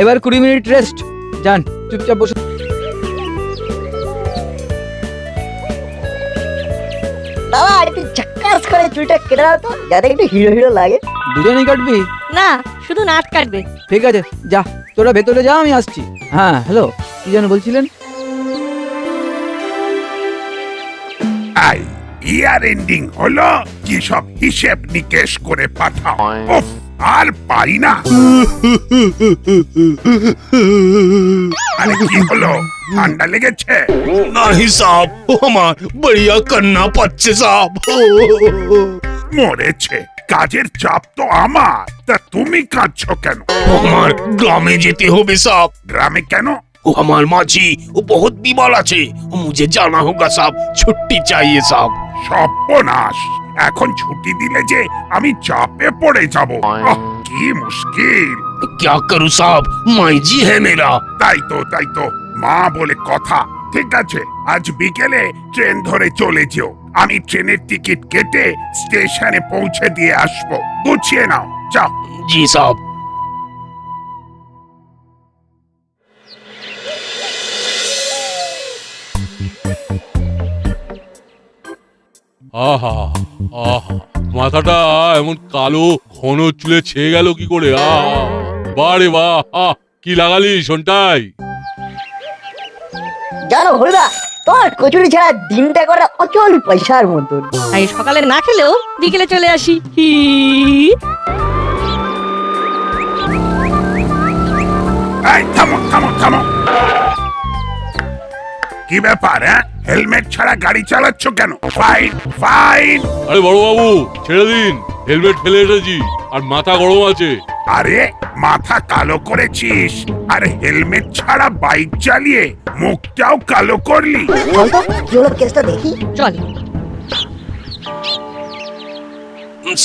এবার 20 minute rest. যান, চুপচাপ বসে। দাদা একটু ঝাক্কাস করে চুলটা কেটে দাও তো, যাতে একটু হিরো হিরো লাগে। দুজনেই কাটবি? না, শুধু নাট কাটবে। ঠিক আছে, যা তোরা ভেতরে যা, আমি আসছি। হ্যাঁ হ্যালো, কি যেন বলছিলেন? ইয়ার এন্ডিং হলো, কি সব হিসেব নিকেশ করে পাঠাও। উফ, আর পারি না। আরে কি হলো, ঠান্ডা লেগেছে? नहीं साहब, वो हमार बढ़िया करना पच्चे साहब। মরেছে, কাজের চাপ তো আমার, তা তুমি কাঁদছো কেন? हमार ग्रामे जेते होबे साहब। গ্রামে কেন? वो हमार माची वो बहुत बीमार আছে, मुझे जाना होगा साहब, छुट्टी चाहिए साहब। সর্বনাশ, এখন ছুটি দিলে যে আমি চাপে পড়ে যাব। কি মুশকিল। क्या करूं साहब, माई जी है मेरा। তাই তো মা বলে কথা। ঠিক আছে, আজ বিকেলে ট্রেন ধরে চলে যেও। আমি ট্রেনের টিকিট কেটে স্টেশনে পৌঁছে দিয়ে আসবো। গুছিয়ে নাও, যাও। जी साहब। আহা আহা, মাথাটা এমন কালো ঘন চুলে ছেয়ে গেল কি করে? বারে বাহ, কি লাগালি শোনটাই? জানো হলদা, তোমার কচুরি ছাড়া দিনটা করে অচল পয়সার মতন। তাই সকালে না খেলেও বিকেলে চলে আসি। এই থামো থামো থামো, কি ব্যাপার? হেলমেট ছাড়া গাড়ি চালাচ্ছ কেন? Fine fine. আরে বড় বাবু, ছেড়ে দিন, হেলমেট ফেলে এসেছি আর মাথা গরম আছে। আরে মাথা কালো করেছিস, আর হেলমেট ছাড়া বাইক চালিয়ে মুখটাও কালো করলি। চল তো, কি হলো কেসটা দেখি। চল।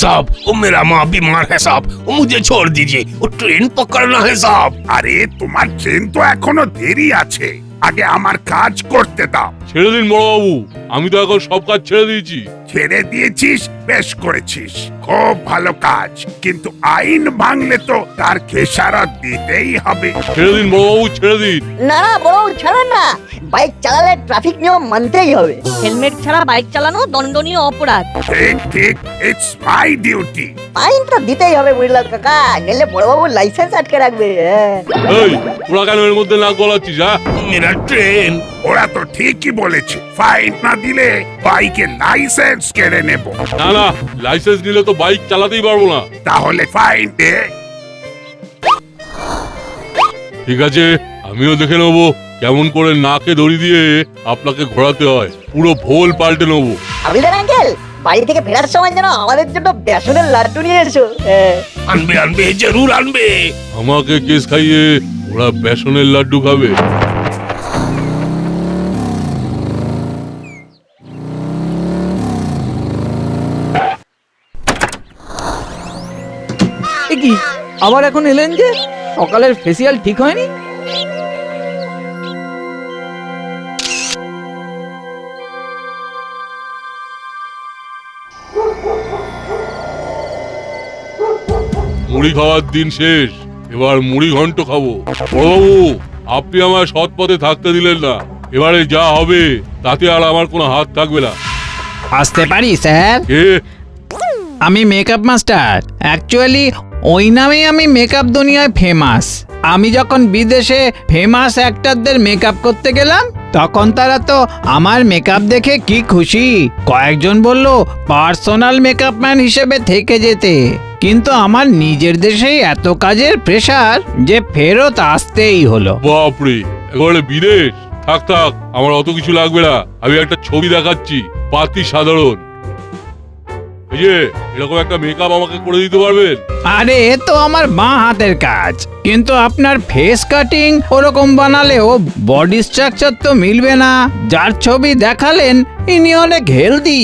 साहब वो मेरा माँ बीमार है साहब, वो मुझे छोड़ दीजिए, वो ट्रेन पकड़ना है साहब। আরে তোমার ট্রেন তো এখনো দেরি আছে, আগে আমার কাজ করতে দাও। ছেড়ে দিন বড় বাবু, আমি তো এখন সব কাজ ছেড়ে দিয়েছি। ছেড়ে দিয়েছিস, বেশ করেছিস, খুব ভালো কাজ, কিন্তু আইন ভাঙলে তো তার খেসারত দিতেই হবে। ছেড়ে দিন বড় বাবু, ছেড়ে দিন। না না বড় ছাড়েন না, বাইক চালালে ট্রাফিক নিয়ম মানতেই হবে। হেলমেট ছাড়া বাইক চালানো দণ্ডনীয় অপরাধ। ঠিক ঠিক, ইটস মাই ডিউটি। আইন তো দিতেই হবে বুঝলাম কাকা, নইলে বড়বাবুর লাইসেন্স আটকে রাখবে। এই তোরা কেন এর মধ্যে নাক গলাচ্ছিস? मेरा ट्रेन। ওরা তো ঠিকই বলেছে, ফাইন না দিলে বাইকের লাইসেন্স কেড়ে নেব। না না, লাইসেন্স নিলে তো বাইক চালাতেই পারবো না। তাহলে ফাইন দে। ঠিক আছে, আমিও দেখে নেবো কেমন করে নাকে দড়ি দিয়ে আপনাকে ঘোরাতে হয়, পুরো ভোল পাল্টে নেবো। আবিদার আঙ্কেল, বাড়ি থেকে ফেরার সময় যেন আমাদের জন্য বেসনের লাড্ডু নিয়ে এসো। अनबे अनबे जरूर अनबे। আমাকে কেস খাইয়ে ওরা বেসনের লাড্ডু খাবে। এ কি, আবার এখন এলেন যে? সকালের ফেসিয়াল ঠিক হয়নি? মুড়ি খাওয়ার দিন শেষ, এবার মুড়ি ঘন্ট খাবো। বড়বাবু, আপনি আমার সৎ পথে থাকতে দিলেন না, এবারে যা হবে তাতে আর আমার কোনো হাত থাকবে না। আসতে পারি স্যার? কে? আমি মেকআপ মাস্টার। অ্যাকচুয়ালি ওই নামেই আমি মেকআপ দুনিয়ায় ফেমাস। আমি যখন বিদেশে ফেমাস অ্যাক্টরদের মেকআপ করতে গেলাম, তখন তারা তো আমার মেকআপ দেখে কি খুশি। কয়েকজন বলল পার্সোনাল মেকআপ ম্যান হিসেবে থেকে যেতে, কিন্তু আমার নিজের দেশেই এত কাজের প্রেসার যে ফেরত আসতেই হলো। বাপরে, এবারে বিদেশ? থাক থাক, আমার অত কিছু লাগবে না, আমি একটা ছবি দেখাচ্ছি, পাতি সাধারণ। এই যে এরকম একটা মেকআপ আমাকে করে দিতে পারবেন? আরে এ তো আমার বাঁ হাতের কাজ, কিন্তু আপনার ফেস কাটিং ওরকম বানালেও বডি স্ট্রাকচার তো মিলবে না। যার ছবি দেখালেন ইনি অনেক হেলদি।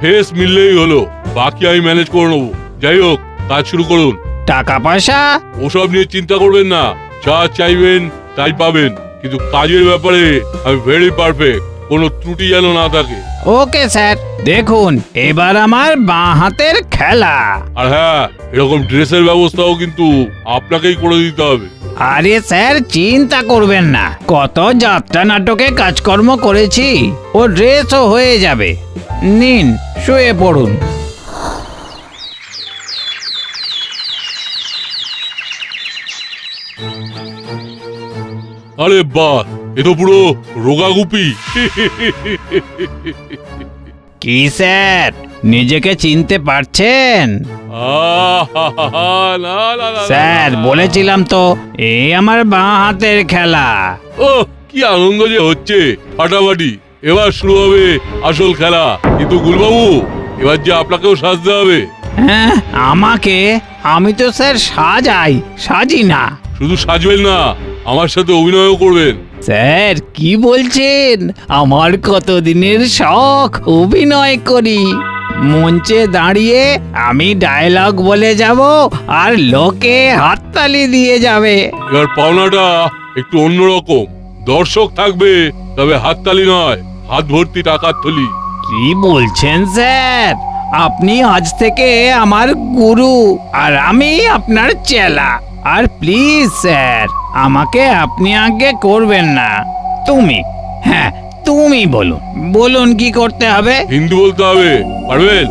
ফেস মিললেই হলো, বাকি আমি ম্যানেজ করে নেবো। যাই হোক, কাজ শুরু করুন। টাকা পয়সা ওসব নিয়ে চিন্তা করবেন না, যা চাইবেন তাই পাবেন, কিন্তু কাজের ব্যাপারে আমি ভেরি পারফেক্ট। কোনো ত্রুটি যেন না থাকে। ওকে স্যার, দেখুন এবার আমার বাঁ হাতের খেলা। আর হ্যাঁ, এরকম ড্রেসের ব্যবস্থাও কিন্তু আপনাকেই করে দিতে হবে। আরে স্যার চিন্তা করবেন না, কত যাত্রা নাটকে কাজকর্ম করেছি, ও ড্রেসও হয়ে যাবে। নিন শুয়ে পড়ুন। আরে বাহ, এ তো পুরো রোগাগুপি। কি স্যার নিজেকে চিনতে পারছেন? আহাহাহা, না না না, স্যার না। বলেছিলাম তো, এই আমার বাঁ হাতের খেলা। ও কি আনন্দ যে হচ্ছে, ফাটাফাটি। এবার শুরু হবে আসল খেলা। কিন্তু গুলবাবু, এবার যে আপনাকেও সাজতে হবে। হ্যাঁ আমাকে? আমি তো স্যার সাজি না। শুধু সাজবেন না, আমার সাথে অভিনয়ও করবেন। স্যার কি বলছেন? আমার কতদিনের শখ অভিনয় করি। মঞ্চে দাঁড়িয়ে আমি ডায়লগ বলে যাব আর লোকে হাততালি দিয়ে যাবে। এবার পাওনাটা একটু অন্যরকম। দর্শক থাকবে, তবে হাততালি নয়, হাত ভর্তি টাকার থলি। কি বলছেন স্যার? আপনি আজ থেকে আমার গুরু আর আমি আপনার চেলা। আর প্লিজ স্যার, আমাকে আপনি আগে করবেন না, তুমি। হ্যাঁ তুমি বলুন কি করতে হবে? হিন্দি বলতে হবে, পারবেন?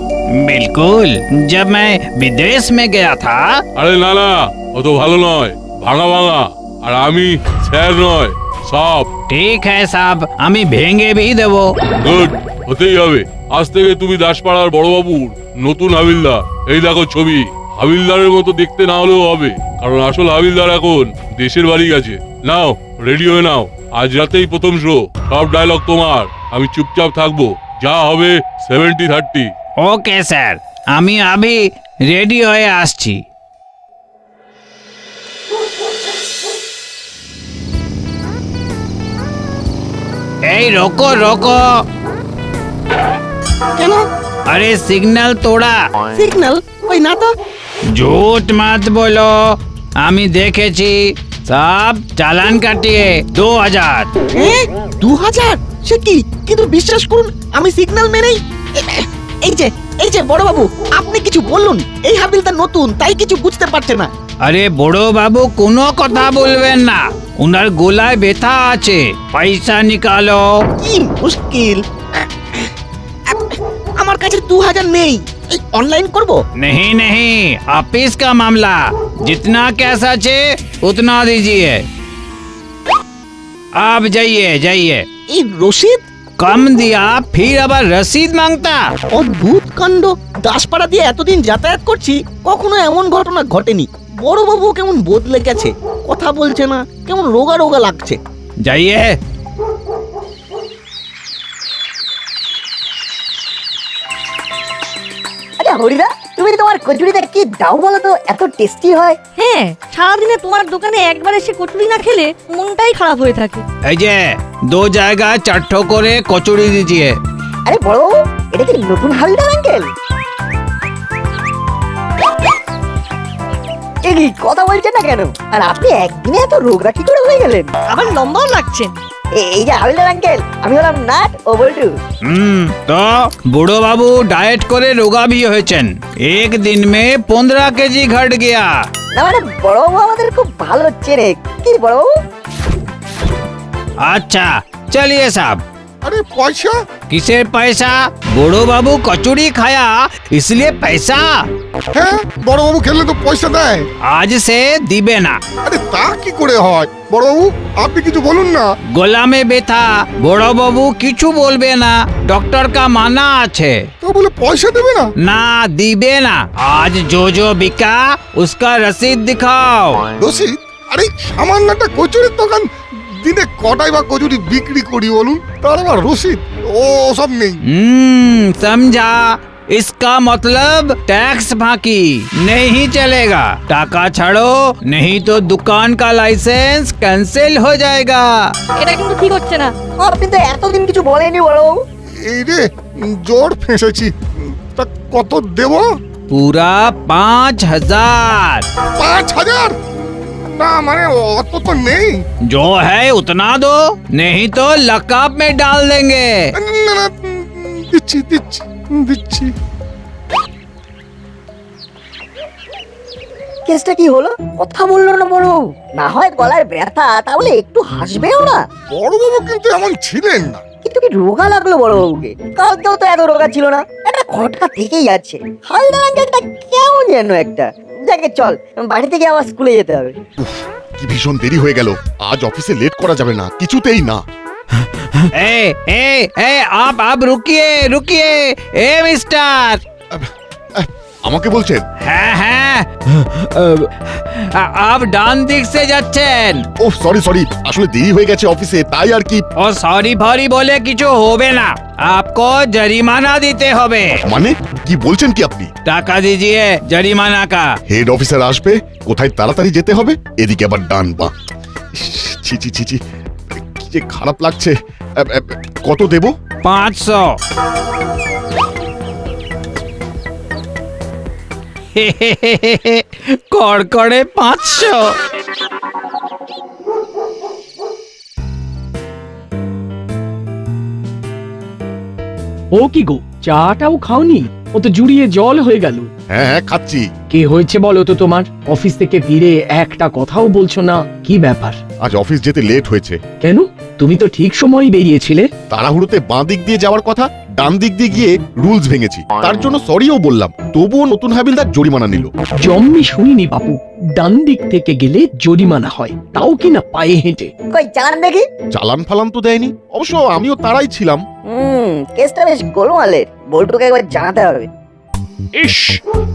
बिल्कुल, जब मैं विदेश में गया था। আরে না না, অত ভালো নয়, ভাঙা ভাঙা। আর আমি স্যার নয়, সাপ। ठीक है साहब, আমি ভেঙে भी দেবো। গুড, হতেই হবে। আজ থেকে তুমি দাসপাড়ার বড়বাবুর নতুন হাবিলদার। এই দেখো ছবি। হাবিলদারের মতো দেখতে না হলেও হবে, কারণ আসল হাবিলদার এখন দেশের বাড়ি গেছে। নাও রেডি হয়ে নাও, আজ রাতেই প্রথম শো। সব ডায়লগ তোমার, আমি চুপচাপ থাকবো। যা হবে 70-30। ওকে স্যার, আমি আবি রেডি হয়ে আসছি। এই রোকো রোকো। কেন? अरे सिग्नल तोड़ा। সিগন্যাল ওই না তো। झूठ मत बोलो, আমি দেখেছি। সব চালান কাটিয়ে 2000। 2000? সে কি? কিন্তু বিশ্বাস করুন আমি সিগন্যাল মেনেই এই যে বড় বাবু, আপনি কিছু বলুন। এই হাবিলদার নতুন, তাই কিছু বুঝতে পারছে না। আরে বড় বাবু কোনো কথা বলবেন না, উনার গোলায় ব্যথা আছে। পয়সা নিকালো। কি মুশকিল, আমার কাছে 2000 নেই। এই অনলাइन করব? नहीं नहीं, ऑफिस का मामला, जितना कैश আছে उतना दीजिए। आप जाइए जाइए। এই রশিদ? कम दिया फिर আবার রসিদ मांगता। অদ্ভুত কাণ্ড। দাসপাড়া দিয়ে এতদিন যাতায়াত করছি, কখনো এমন ঘটনা ঘটেনি। বড় বাবু কেমন বদলে গেছে, কথা বলছে না, কেমন রোগা রোগা লাগছে। जाइए। আরে হরিদা, তুমি তোমার কচুরিটা কি দাও বলো তো, এত টেস্টি হয়। হ্যাঁ, সারাদিনে তোমার দোকানে একবার এসে কচুরি না খেলে মনটাই খারাপ হয়ে থাকে। এই যে 2 জায়গায় 4 ঠো করে কচুরি दीजिए। আরে বড় বাবু, এটা কি নতুন হালদার আঙ্কেল? এই কথা বলছেন না কেন? আর আপনি একদিনে এত রোগরা কি করে হয়ে গেলেন? আবার লম্বাও লাগছেন। এই যে হালদার আঙ্কেল, আমি হলাম নাট ও বল্টু। তো বুড়ো বাবু ডায়েট করে রোগা भी হয়েছেন। एक दिन में 15 কেজি घट गया। না মানে বড় বাবু আমাদের খুব ভালো চেনে। কি বড় বাবু? अच्छा चलिए साहब। अरे पैसा? किसेर पैसा? बुढ़ो बाबू कचौड़ी खाया इसलिए पैसा। হ্যাঁ, বড়বাবু খেললে তো পয়সা দেয়। आज से दिबे ना। আরে তা কি করে হয়? বড়বাবু আপনি কিছু বলুন না। गोला में बेथा बड़ो बाबू किछु बोलबे ना, डॉक्टर का माना আছে। তো বলে পয়সা দেবে না? ना दिबे ना। आज जो जो बिका उसका रसीद दिखाओ। রসিদ? আরে সামান্য একটা কচুরির দোকান, দিনে কটাই বা কচুরি বিক্রি করি বলুন? তার আবার রসিদ ও সব নেই। समझा। इसका मतलब टैक्स बाकी नहीं चलेगा। टाका ছাড়ো, नहीं तो दुकान का लाइसेंस कैंसिल हो जाएगा। এটা কিন্তু ঠিক হচ্ছে না। আপনি তো এতদিন কিছু বলেনি বড় বাবু। এই রে, জোর ফেঁসেছি। তা কত দেব? पूरा 5000। 5000? না মানে অত তো নেই। जो है उतना दो, नहीं तो लकब में डाल देंगे। না না দিচ্ছি দিচ্ছি দিচ্ছি। কেসটা কি হলো? কথা বললো না বড়, না হয় গলায় ব্যথা, তাহলে একটু হাসবেও না। বড়বাবু কিন্তু এমন ছিলেন না। কিন্তু কি রোগা লাগলো বড়বাবুকে? কালকেও তো এত রোগা ছিল না, একটা খটকা থেকেই যাচ্ছে। হালদার আঙ্কেলটা কেমন যেন একটা। দেখে চল, বাড়ি থেকে আবার স্কুলে যেতে হবে। কি ভীষণ দেরি হয়ে গেল, আজ অফিসে লেট করা যাবে না, কিছুতেই না। ए ए ए आप रुकिए रुकिए, ए मिस्टर। আমাকে বলছেন? হ্যাঁ হ্যাঁ, आप ডান দিক से যাচ্ছেন। ও সরি সরি, আসলে দেরি হয়ে গেছে অফিসে, তাই আর কি। ও সরি ফরি বলে কিছু হবে না, आपको জরিমানা দিতে হবে। মানে কি বলছেন কি আপনি? টাকা দিজিয়ে জরিমানা का। হেড অফিসার আসবে, কোথায় তাড়াতাড়ি যেতে হবে, এদিকে আবার ডান বাঁ। ছি ছি ছি ছি, কি যে খারাপ লাগছে। কত দেব? 500। কড়কড়ে 500। ও কি গো, চাটাও খাওনি? ও তো জুড়িয়ে জল হয়ে গেল। হ্যাঁ হ্যাঁ খাচ্ছি। কি হয়েছে বলো তো তোমার? অফিস থেকে ফিরে একটা কথাও বলছো না, কি ব্যাপার? আজ অফিস যেতে লেট হয়েছে। কেন? তুমি তো ঠিক সময়ই বেরিয়েছিলে। তাড়াহুড়োতে বাঁ দিক দিয়ে যাওয়ার কথা, ডান দিক দিয়ে গিয়ে রুলস ভেঙেছি, তার জন্য সরিও বললাম, তবুও নতুন হাবিলদার জরিমানা নিল। জম্মি শুনিনি বাপু, ডান দিক থেকে গেলে জরিমানা হয়, তাও কিনা পায়ে হেঁটে। কই চালান দেখি। চালান ফালান তো দেয়নি, অবশ্য আমিও তারাই ছিলাম। কেসটা বেশ গোলমালের, বল্টুকে একবার জানাতে হবে। ইস,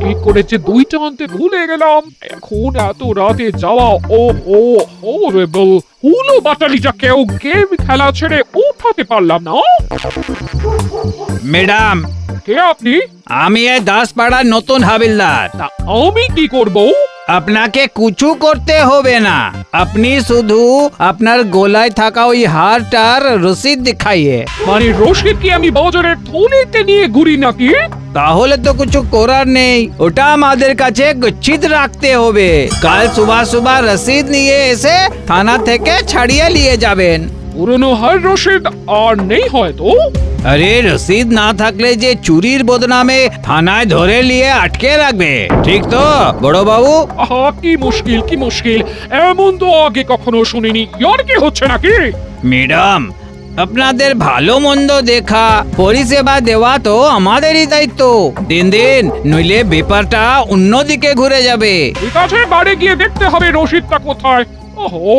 কি করেছে, দুইটা আনতে ভুলে গেলাম। এখন এত রাতে যাওয়া, ও ও হরেবল। হুলো বাটালিটা কেউ গেম খেলা ছেড়ে উঠাতে পারলাম না। ম্যাডাম, কে আপনি? আমি এই দাসপাড়ার নতুন হাবিলদার। তা আমি কি করব? আপনাকে কিছু করতে হবে না, আপনি শুধু আপনার গলায় থাকা ওই হারটার রসিদ দেখাইয়ে। মানে রশিদ কি আমি বাজারের থলিতে নিয়ে ঘুরি নাকি? তাহলে তো কিছু করার নেই, ওটা আমাদের কাছে গচ্ছিত রাখতে হবে। কাল সুবহ সুবহ রসিদ নিয়ে এসে থানা থেকে ছাড়িয়ে নিয়ে যাবেন। পুরনো হার রশিদ আর নেই হয়তো। আরে রসিদ না থাকলে যে চুরির বদনামে থানায় ধরে নিয়ে আটকে রাখবে, ঠিক তো বড় বাবু? আহা, কি মুশকিল কি মুশকিল, এমন তো আগে কখনো শুনিনি। ইয়ার কি হচ্ছে নাকি? ম্যাডাম, আপনাদের ভালো মন্দ দেখা পরিষেবা দেওয়া তো আমাদেরই দায়িত্ব। দিন দিন নইলে ব্যাপারটা অন্যদিকে ঘুরে যাবে। ঠিক আছে, বাড়ি গিয়ে দেখতে হবে রশিদটা কোথায়। ওহো,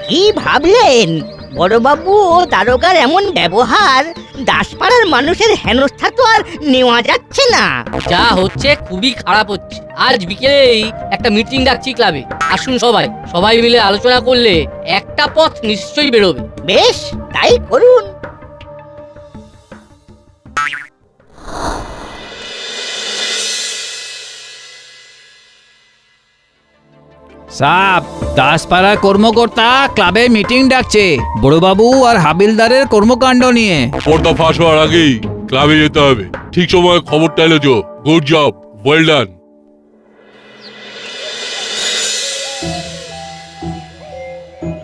কি ভাবলেন বড়বাবু? ও তারকার এমন ব্যবহার, দাসপাড়ার মানুষের হেনস্থা তো আর নেওয়া যাচ্ছে না। যা হচ্ছে খুবই খারাপ হচ্ছে। আজ বিকেলেই একটা মিটিং ডাকছি ক্লাবে, আসুন সবাই। সবাই মিলে আলোচনা করলে একটা পথ নিশ্চয়ই বেরোবে। বেশ, তাই করুন। সাপ, দাসপাড়ার কর্মকর্তা ক্লাবে মিটিং ডাকছে বড়বাবু আর হাবিলদারের কর্মকাণ্ড নিয়ে। পর্দা ফাঁস হওয়ার আগেই ক্লাবে যেতে হবে। ঠিক সময় খবরটা এলো। Good job, well done.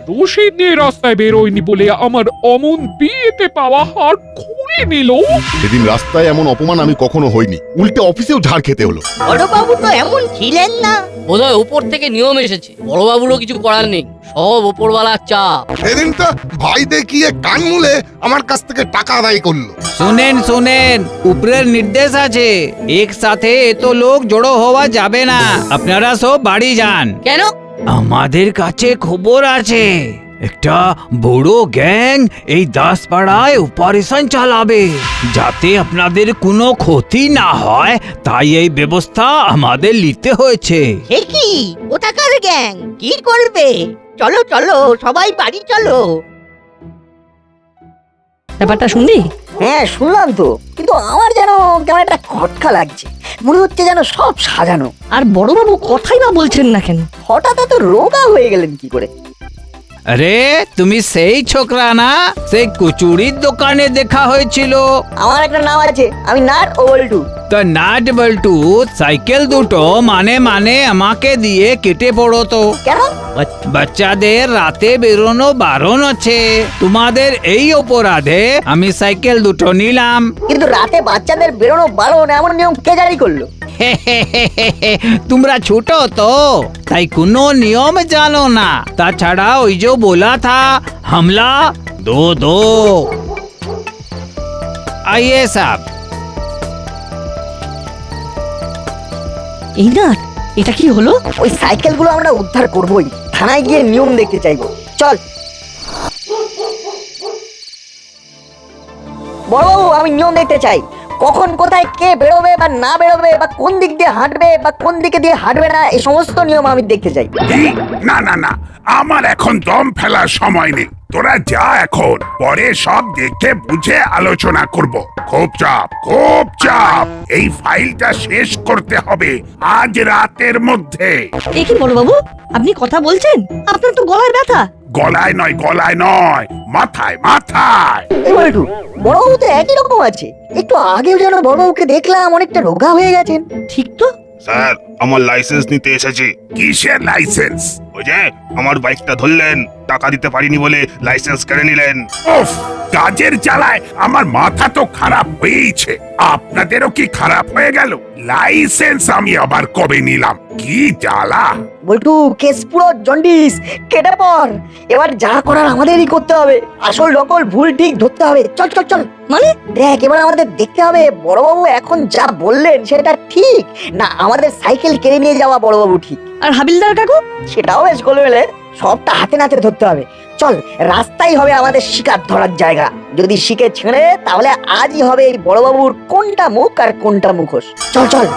Rashid নিয়ে রাস্তায় বেরোয়নি বলে আমার অমন বিয়েতে পাওয়া হার খুঁড়ে নিল। সেদিন রাস্তায় এমন অপমান আমি কখনো হইনি, উল্টে অফিসেও ঝাড় খেতে হলো। বড়বাবু তো এমন ছিলেন না। বোধহয় উপর থেকে নিয়ম এসেছে, বড়বাবুরও কিছু করার নেই, সব ওপরওয়ালার চাপ। সেদিন তো ভাই দেখিয়ে কান মুলে আমার কাছ থেকে টাকা আদায় করলো। শুনেন শুনেন, উপরের নির্দেশ আছে, একসাথে এত লোক জড়ো হওয়া যাবে না। আপনারা সব বাড়ি যান। কেন? আমাদের কাছে খবর আছে, একটা বড় গ্যাং এই দাসপাড়ায় অপারেশন চালাবে, যাতে আপনাদের কোনো ক্ষতি না হয়, তাই এই ব্যবস্থা আমাদের নিতে হয়েছে। এ কি কোথাকার গ্যাং? কি করবে? চলো চলো, সবাই বাড়ি চলো। ব্যাপারটা শুনলি? হ্যাঁ শুনলাম তো, কিন্তু আমার যেন কেমন একটা খটকা লাগছে, মনে হচ্ছে যেন সব সাজানো। আর বড়বাবু কথাই বা বলছেন না কেন? হঠাৎ এত রোগা হয়ে গেলেন কি করে? আরে তুমি সেই ছোকরা না, সেই কুচুরির দোকানে দেখা হয়েছিল। আমার একটা নাম আছে, আমি নাট ও বল্টু। তো নাট বল্টু সাইকেল দুটো মানে আমাকে দিয়ে কেটে পড়তো। কেন? বাচ্চাদের রাতে বেরোনো বারণ আছে, তোমাদের এই অপরাধে আমি সাইকেল দুটো নিলাম। কিন্তু রাতে বাচ্চাদের বেরোনো বারণ এমন নিয়ম কে জারি করলো? তোমরা ছোট তো, তাই কোনো নিয়ম জানো না। তাছাড়া ওই যে বলা থা হামলা দো आइए साहब। এই না, এটা কি হলো? ওই সাইকেলগুলো আমরা উদ্ধার করবই, থানায় গিয়ে নিয়ম দেখতে চাইবো। চল বড়বাবু, আমি নিয়ম দেখতে চাই। কখন কোথায় কে বেরোবে বা না বেরোবে, বা কোন দিক দিয়ে হাঁটবে বা কোন দিকে দিয়ে হাঁটবে না, এই সমস্ত নিয়ম আমি দেখতে চাই। কি? না না না, আমার এখন দম ফেলার সময় নেই। তোরা যা, এখন পরে সব দেখে বুঝে আলোচনা করব। খুব চাপ। এই ফাইলটা শেষ করতে হবে আজ রাতের মধ্যে। এ কি বড়বাবু, আপনি কথা বলছেন? আপনার তো গলায় ব্যথা। গলায় নয়, মাথায়। এই বল্টু, বড়বাবু তো একই রকম আছে। একটু আগেও যেন বড়বাবুকে দেখলাম অনেকটা রোগা হয়ে গেছেন। ঠিক তো। স্যার, আমার লাইসেন্স নিতে এসেছি। কিসের লাইসেন্স? ওই যে আমার বাইকটা ধরলেন, টাকা দিতে পারিনি বলে লাইসেন্স কেড়ে নিলেন। উফ, কাজের জ্বালায় আমার মাথা তো খারাপ হয়েইছে। আপনাদেরও কি খারাপ হয়ে গেল? লাইসেন্স আমি আবার কবে নিলাম? কি জ্বালা! বল্টু, কেস পুরো জন্ডিস, কেটে পড়। এবার যা করার আমাদেরই করতে হবে। আসল নকল ভুল ঠিক ধরতে হবে। চল। মানে দেখ, এবার আমাদের দেখতে হবে বড়বাবু এখন যা বললেন সেটা ঠিক না, আমাদের সাইকেল কেড়ে নিয়ে যাওয়া বড়বাবু ঠিক। আর হাবিলদার কাকু? সেটাও বেশ গোলমেলে, সবটা হাতে নাতে ধরতে হবে। চল, রাস্তাই হবে আমাদের শিকার ধরার জায়গা। যদি শিকে ছেড়ে, তাহলে আজই হবে এই বড়বাবুর কোনটা মুখ আর কোনটা মুখোশ। চল।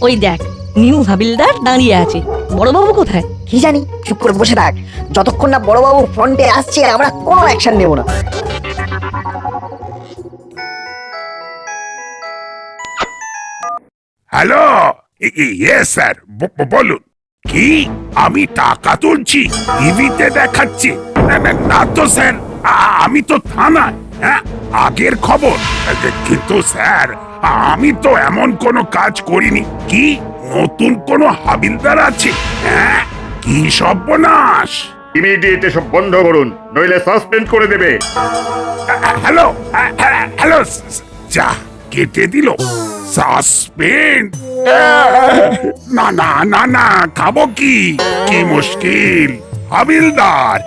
ওই দেখ, নিউ হাবিলদার দাঁড়িয়ে আছে। বড়বাবু কোথায়? কি জানি, চুপ করে বসে থাক। যতক্ষণ না বড়বাবু ফ্রন্টে আসছে আমরা কোনো অ্যাকশন নেব না। হ্যালো, ইয়েস স্যার, বলুন। কি? আমি টাকা তুলছি? টিভিতে দেখাচ্ছে? না তো স্যার, আমি তো থানায়। হ্যাঁ, আগের খবর। কিন্তু স্যার, আমি তো এমন কোনো কাজ করিনি। কি নতুন কোনো হাবিলদার আছে? হ্যাঁ, কি সর্বনাশ! ইমিডিয়েট এসব বন্ধ করুন, নইলে সাসপেন্ড করে দেবে। হ্যালো, যা কেটে দিল। সাসপেন্ড? না, খাবো কি? কি মুশকিল! হাবিলদার,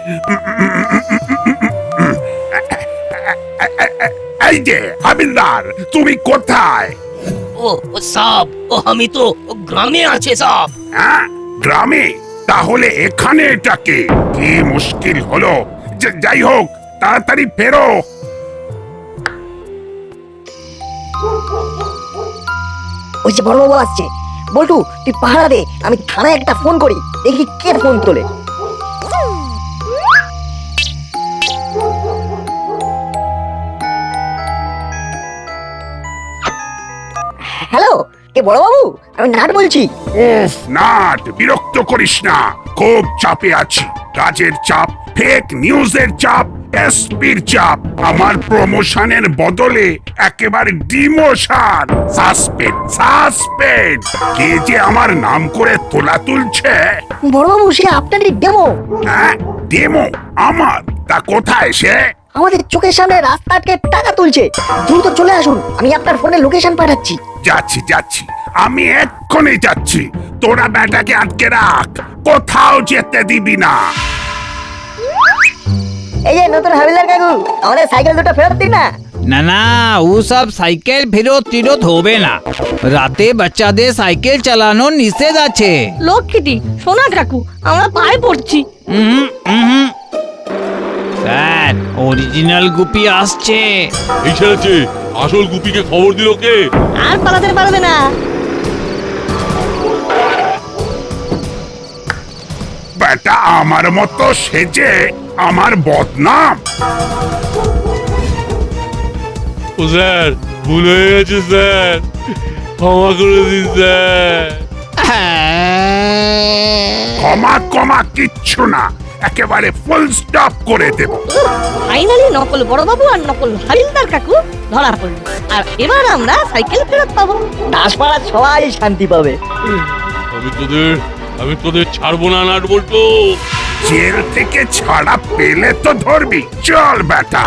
এই যে হাবিলদার, তুমি কোথায়? ও সাব, আমি তো গ্রামে আছে সাব। হ্যাঁ, গ্রামে? তাহলে এখানে এটাকে কি মুশকিল হলো? যাই হোক, তাড়াতাড়ি ফেরো। ওই যে বড়বাবু আসছে। বল্টু, তুই পাহারা দে, আমি থানায় একটা ফোন করি, দেখি কে ফোন তোলে। হ্যালো, কে বড়বাবু? আমি নাট বলছি। উফ, নাট, বিরক্ত করিস না। খুব চাপে আছি। কাজের চাপ, ফেক নিউজের চাপ, এসপির চাপ। আমার প্রমোশনের বদলে একেবারে ডিমোশন। সাসপেন্ড। কে যে আমার নাম করে তোলা তুলছে? বড়বাবু, সে আপনারই ডেমো। হ্যাঁ, ডেমো আমার? তা কোথায় সে? আমাদের চোখের সামনে রাস্তাকে টাকা তুলছে। দ্রুত চলে আসুন, আমি আপনার ফোনে লোকেশন পাঠাচ্ছি। যাচ্ছি, আমি এক্ষুনি যাচ্ছি। তোরা ব্যাটাকে আটকে রাখ, কোথাও যেতে দিবি না। এই যে নতুন হাবিলদার কাকু, আমাদের সাইকেল দুটো ফেরত দিন না। না, ও সব সাইকেল ফেরত হবে না। রাতে বাচ্চাদের সাইকেল চালানো নিষেধ আছে। লক্ষ্মীটি, সোনা কাকু, আমরা পায়ে পড়ছি। স্যার, অরিজিনাল গুপি আসছে। এই ছেড়েছে, আসল গুপিকে খবর দিল কে? আর পালাতে পারবে না। বেটা আমার মতো সেজে আমার বদনাম। ও স্যার, ভুল হয়ে গেছে স্যার। ক্ষমা করে দিন স্যার। ক্ষমা কমা কিচ্ছু না, একেবারে ফুল স্টপ করে দেব। ফাইনালি নকল বড়বাবু আর নকল হাবিলদার কাকু ধরা পড়ল, আর এবার আমরা সাইকেল ফেরত পাবো। দাসপাড়ার সবাই শান্তি পাবে। আমি তোদের ছাড়বো না, নাট বল্টু। জেল থেকে ছাড়া পেলে তো ধরবি, চল বেটা।